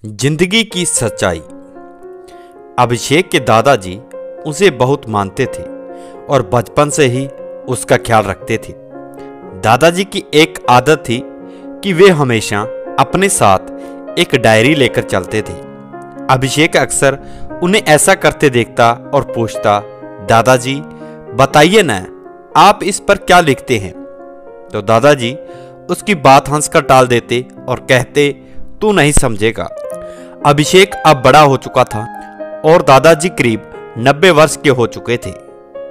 जिंदगी की सच्चाई। अभिषेक के दादाजी उसे बहुत मानते थे और बचपन से ही उसका ख्याल रखते थे। दादाजी की एक आदत थी कि वे हमेशा अपने साथ एक डायरी लेकर चलते थे। अभिषेक अक्सर उन्हें ऐसा करते देखता और पूछता, दादाजी बताइए ना, आप इस पर क्या लिखते हैं? तो दादाजी उसकी बात हंसकर टाल देते और कहते, तू नहीं समझेगा। अभिषेक अब बड़ा हो चुका था और दादाजी करीब 90 वर्ष के हो चुके थे।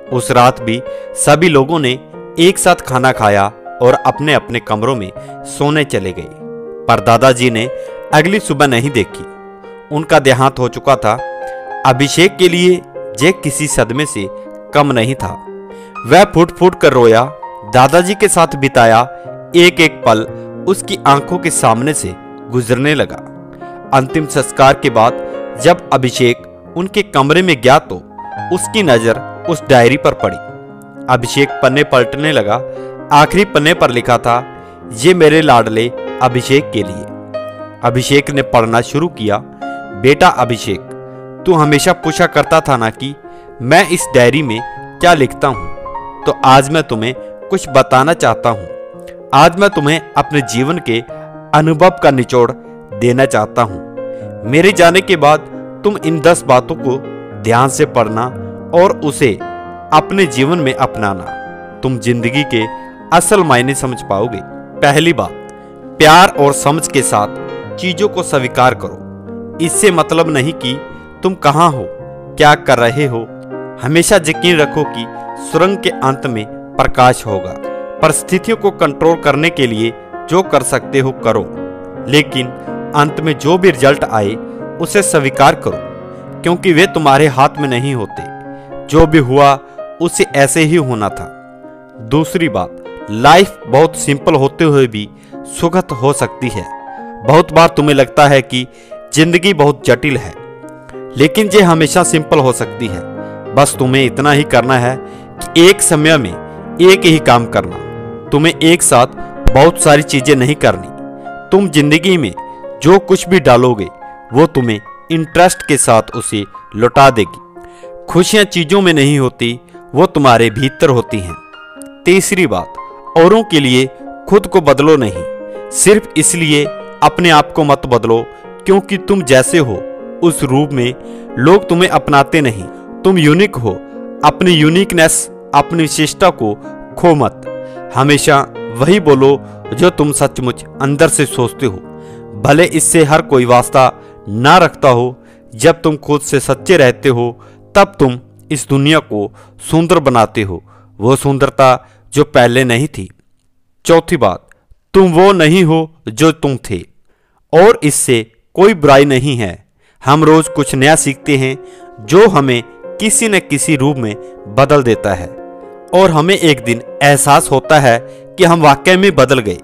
उस रात भी सभी लोगों ने एक साथ खाना खाया और अपने अपने कमरों में सोने चले गए, पर दादाजी ने अगली सुबह नहीं देखी। उनका देहांत हो चुका था। अभिषेक के लिए ये किसी सदमे से कम नहीं था। वह फूट फूट कर रोया। दादाजी के साथ बिताया एक एक पल उसकी आंखों के सामने से गुजरने लगा। अंतिम संस्कार के बाद जब अभिषेक उनके कमरे में गया तो उसकी नजर उस डायरी पर पड़ी। अभिषेक पन्ने पलटने लगा। आखिरी पन्ने पर लिखा था, ये मेरे लाडले अभिषेक के लिए। अभिषेक ने पढ़ना शुरू किया। बेटा अभिषेक, तू हमेशा पूछा करता था ना कि मैं इस डायरी में क्या लिखता हूं, तो आज मैं तुम्हें कुछ बताना चाहता हूं। आज मैं तुम्हें अपने जीवन के अनुभव का निचोड़ देना चाहता हूं। मेरे जाने के बाद तुम इन 10 बातों को ध्यान से पढ़ना और उसे अपने जीवन में अपनाना। तुम जिंदगी के असल मायने समझ पाओगे। पहली बात, प्यार और समझ के साथ चीजों को स्वीकार करो। इससे मतलब नहीं कि तुम कहां हो, क्या कर रहे हो। हमेशा यकीन रखो कि सुरंग के अंत में प्रकाश होगा। परिस्थितियों को कंट्रोल करने के लिए जो कर सकते हो करो, लेकिन अंत में जो भी रिजल्ट आए उसे स्वीकार करो, क्योंकि वे तुम्हारे हाथ में नहीं होते। जो भी हुआ उसे ऐसे ही होना था। दूसरी बात, लाइफ बहुत सिंपल होते हुए भी सुखद हो सकती है। बहुत बार तुम्हें लगता है कि जिंदगी बहुत जटिल है, लेकिन ये हमेशा सिंपल हो सकती है। बस तुम्हें इतना ही करना है कि एक समय में एक ही काम करना। तुम्हें एक साथ बहुत सारी चीजें नहीं करनी। तुम जिंदगी में जो कुछ भी डालोगे वो तुम्हें इंटरेस्ट के साथ उसे लौटा देगी। खुशियां चीजों में नहीं होती, वो तुम्हारे भीतर होती हैं। तीसरी बात, औरों के लिए खुद को बदलो नहीं। सिर्फ इसलिए अपने आप को मत बदलो क्योंकि तुम जैसे हो उस रूप में लोग तुम्हें अपनाते नहीं। तुम यूनिक हो। अपनी यूनिकनेस, अपनी विशेषता को खो मत। हमेशा वही बोलो जो तुम सचमुच अंदर से सोचते हो, भले इससे हर कोई वास्ता ना रखता हो। जब तुम खुद से सच्चे रहते हो तब तुम इस दुनिया को सुंदर बनाते हो, वो सुंदरता जो पहले नहीं थी। चौथी बात, तुम वो नहीं हो जो तुम थे, और इससे कोई बुराई नहीं है। हम रोज कुछ नया सीखते हैं जो हमें किसी न किसी रूप में बदल देता है, और हमें एक दिन एहसास होता है कि हम वाकई में बदल गए।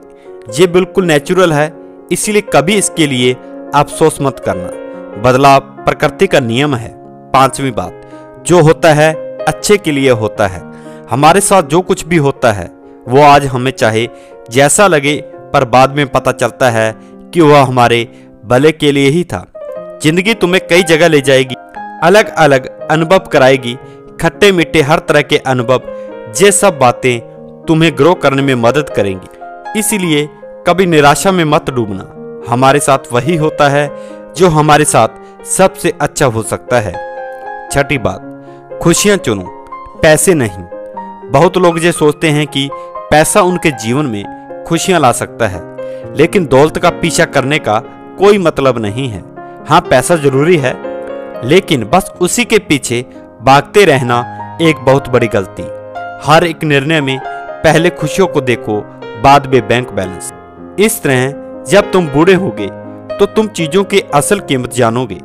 ये बिल्कुल नेचुरल है, इसलिए कभी इसके लिए अफसोस मत करना। बदलाव प्रकृति का नियम है। पांचवी बात, जो होता है अच्छे के लिए होता है। हमारे साथ जो कुछ भी होता है वो आज हमें चाहे जैसा लगे, पर बाद में पता चलता है कि वह हमारे भले के लिए ही था। जिंदगी तुम्हें कई जगह ले जाएगी, अलग अलग अनुभव कराएगी, खट्टे मीठे हर तरह के अनुभव। ये सब बातें तुम्हें ग्रो करने में मदद करेंगी। इसलिए कभी निराशा में मत डूबना। हमारे साथ वही होता है जो हमारे साथ सबसे अच्छा हो सकता है। छठी बात, खुशियां चुनो, पैसे नहीं। बहुत लोग ये सोचते हैं कि पैसा उनके जीवन में खुशियां ला सकता है, लेकिन दौलत का पीछा करने का कोई मतलब नहीं है। हाँ, पैसा जरूरी है, लेकिन बस उसी के पीछे भागते रहना एक बहुत बड़ी गलती। हर एक निर्णय में पहले खुशियों को देखो, बाद में बैंक बैलेंस। इस तरह जब तुम बूढ़े होगे तो तुम चीजों की असल कीमत जानोगे,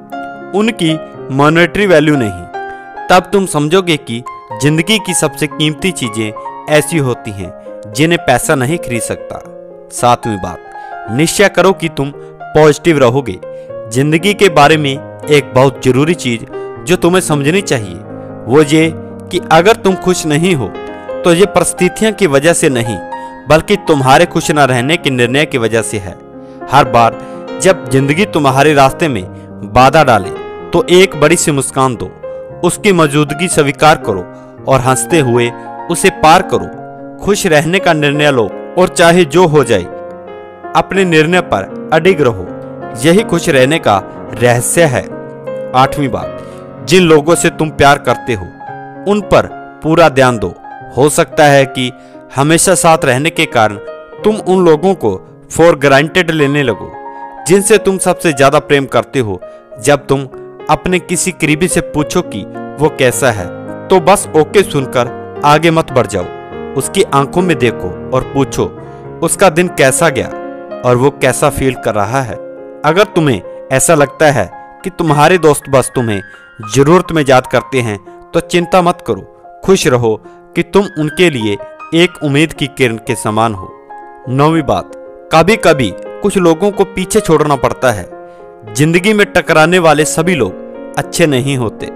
उनकी मॉनेटरी वैल्यू नहीं। तब तुम समझोगे कि जिंदगी की सबसे कीमती चीजें ऐसी होती हैं जिन्हें पैसा नहीं खरीद सकता। सातवीं बात, निश्चय करो कि तुम पॉजिटिव रहोगे। जिंदगी के बारे में एक बहुत जरूरी चीज जो तुम्हें समझनी चाहिए वो ये कि अगर तुम खुश नहीं हो तो ये परिस्थितियों की वजह से नहीं, बल्कि तुम्हारे खुश न रहने के निर्णय की वजह से है। हर बार जब जिंदगी तुम्हारे रास्ते में बाधा डाले तो एक बड़ी सी मुस्कान दो, उसकी मौजूदगी स्वीकार करो और हंसते हुए उसे पार करो। खुश रहने का निर्णय लो और चाहे जो हो जाए अपने निर्णय पर अडिग रहो। यही खुश रहने का रहस्य है। 8वीं बात, जिन लोगों से तुम प्यार करते हो उन पर पूरा ध्यान दो। हो सकता है कि हमेशा साथ रहने के कारण तुम उन लोगों को फॉर ग्रांटेड लेने लगो जिनसे तुम सबसे ज्यादा प्रेम करते हो। जब तुम अपने किसी करीबी से पूछो कि वो कैसा है तो बस ओके सुनकर आगे मत बढ़ जाओ। उसकी आंखों में देखो और पूछो उसका दिन कैसा गया और वो कैसा फील कर रहा है। अगर तुम्हें ऐसा लगता है कि तुम्हारे दोस्त बस तुम्हें जरूरत में याद करते हैं तो चिंता मत करो, खुश रहो कि तुम उनके लिए एक उम्मीद की किरण के समान हो। 9वीं बात, कभी कभी कुछ लोगों को पीछे छोड़ना पड़ता है। जिंदगी में टकराने वाले सभी लोग अच्छे नहीं होते।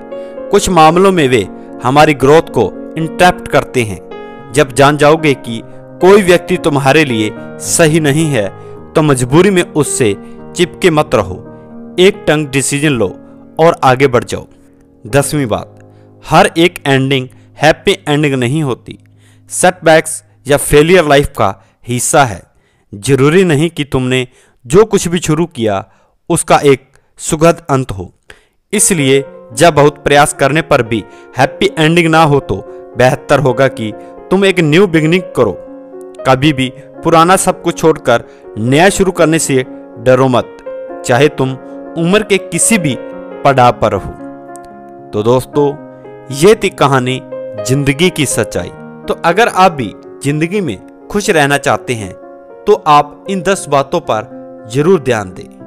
कुछ मामलों में वे हमारी ग्रोथ को इंटरप्ट करते हैं। जब जान जाओगे कि कोई व्यक्ति तुम्हारे लिए सही नहीं है तो मजबूरी में उससे चिपके मत रहो। एक टंग डिसीजन लो और आगे बढ़ जाओ। 10वीं बात, हर एक एंडिंग हैप्पी एंडिंग नहीं होती। सेटबैक्स या फेलियर लाइफ का हिस्सा है। जरूरी नहीं कि तुमने जो कुछ भी शुरू किया उसका एक सुखद अंत हो। इसलिए जब बहुत प्रयास करने पर भी हैप्पी एंडिंग ना हो तो बेहतर होगा कि तुम एक न्यू बिगिनिंग करो। कभी भी पुराना सब कुछ छोड़कर नया शुरू करने से डरो मत, चाहे तुम उम्र के किसी भी पड़ाव पर रहो। तो दोस्तों, ये थी कहानी जिंदगी की सच्चाई। तो अगर आप भी जिंदगी में खुश रहना चाहते हैं तो आप इन 10 बातों पर जरूर ध्यान दें।